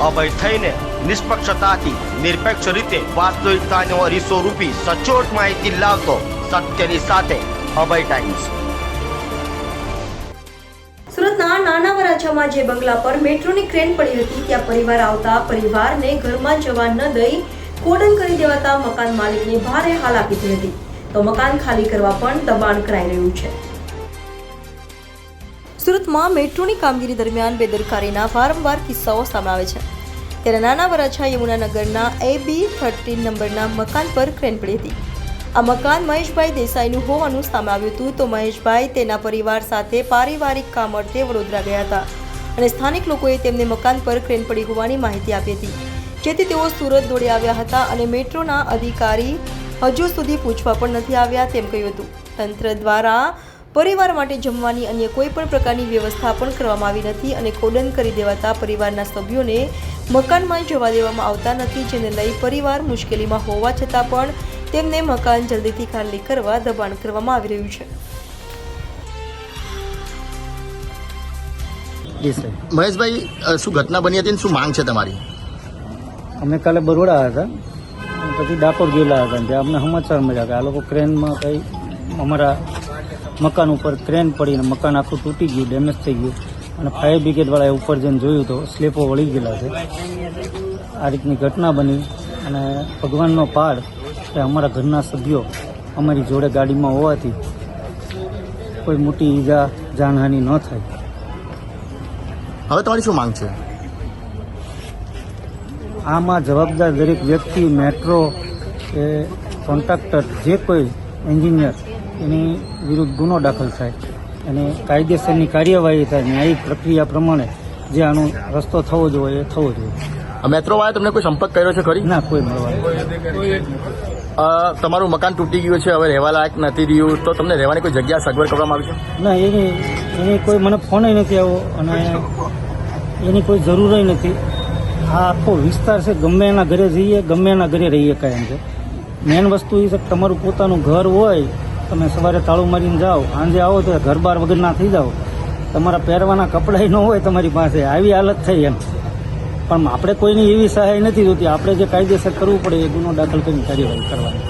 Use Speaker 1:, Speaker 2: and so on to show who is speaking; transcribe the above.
Speaker 1: અભય થઈને નિષ્પક્ષતાથી નિરપેક્ષ રીતે વાસ્તવિકતાનો અરીસો રૂપી સચોટ માહિતી લાવતો સત્યની સાથે અભય ટાઈમ્સ।
Speaker 2: સુરતના નાના વરાછામાં જે બંગલા પર મેટ્રોની ક્રેન પડી હતી ત્યાં પરિવાર આવતા પરિવારને ઘરમાં જવા ન દઈ કોર્ડન કરી દેવાતા મકાન માલિકને ભારે હાલાકી થઈ હતી, તો મકાન ખાલી કરવા પણ દબાણ કરાઈ રહ્યું છે। સુરતમાં મેટ્રોની કામગીરી દરમિયાન બેદરકારીના વારંવાર કિસ્સાઓ સામે આવે છે, ત્યારે નાના વરાછા યમુનાનગરના AB13 નંબરના મકાન પર ક્રેન પડી હતી। આ મકાન મહેશભાઈ દેસાઈનું હોવાનું સામે આવ્યું હતું, તો મહેશભાઈ તેના પરિવાર સાથે પારિવારિક કામ અર્થે વડોદરા ગયા હતા અને સ્થાનિક લોકોએ તેમને મકાન પર ક્રેન પડી હોવાની માહિતી આપી હતી, જેથી તેઓ સુરત દોડી આવ્યા હતા અને મેટ્રોના અધિકારી હજુ સુધી પૂછવા પણ નથી આવ્યા તેમ કહ્યું હતું। તંત્ર દ્વારા પરિવાર માટે જમવાની અન્ય કોઈ પણ પ્રકારની વ્યવસ્થા પણ કરવામાં આવી નથી અને કોર્ડન કરી દેવાતા પરિવારના સભ્યોને મકાનમાં જવા દેવામાં આવતા નથી, જેને લઈ પરિવાર મુશ્કેલીમાં હોવા છતાં પણ તેમને મકાન જલ્દીથી ખાલી કરવા દબાણ કરવામાં આવી રહ્યું છે।
Speaker 3: મહેશભાઈ, શું ઘટના બની હતી, શું માંગ છે તમારી?
Speaker 4: અમે કાલે બરોડા હતા, પછી ડાકોર ગયેલા હતા, ત્યાં અમને સમાચાર મળ્યા કે આ લોકો ક્રેનમાં કંઈ અમારા મકાન ઉપર ક્રેન પડીને મકાન આખું તૂટી ગયું, ડેમેજ થઈ ગયું અને ફાયર બ્રિગેડવાળાએ ઉપર જઈને જોયું તો સ્લેપો વળી ગયેલા છે। આ રીતની ઘટના બની અને ભગવાનનો પાડ કે અમારા ઘરના સભ્યો અમારી જોડે ગાડીમાં હોવાથી કોઈ મોટી ઈજા જાનહાનિ ન થાય।
Speaker 3: હવે તમારી શું માંગ છે?
Speaker 4: આમાં જવાબદાર દરેક વ્યક્તિ, મેટ્રો કે કોન્ટ્રાક્ટર, જે કોઈ એન્જિનિયર, એની વિરુદ્ધ ગુનો દાખલ થાય અને કાયદેસરની કાર્યવાહી થાય, ન્યાયિક પ્રક્રિયા પ્રમાણે જે આનો રસ્તો થવો જોઈએ એ થવો જોઈએ।
Speaker 3: મેટ્રોવાળાએ તમને કોઈ સંપર્ક કર્યો છે ખરી?
Speaker 4: ના, કોઈ મળવા।
Speaker 3: તમારું મકાન તૂટી ગયું છે, હવે રહેવા લાયક નથી રહ્યું, તો તમને રહેવાની કોઈ જગ્યા સગવડ કરવામાં આવી છે?
Speaker 4: ના, એની કોઈ મને ફોન નથી આવ્યો અને એની કોઈ જરૂર નથી। આ આખો વિસ્તાર છે, ગમે એના ઘરે જઈએ, ગમે એના ઘરે રહીએ કાયમ છે। મેન વસ્તુ એ છે કે તમારું પોતાનું ઘર હોય, તમે સવારે તાળું મારીને જાઓ, સાંજે આવો તો ઘર બાર વગર ના થઈ જાઓ, તમારા પહેરવાના કપડાં ન હોય તમારી પાસે, આવી હાલત થઈ એમ। પણ આપણે કોઈની એવી સહાય નથી જોતી, આપણે જે કાયદેસર કરવું પડે એ ગુનો દાખલ કરીને કાર્યવાહી કરવાની।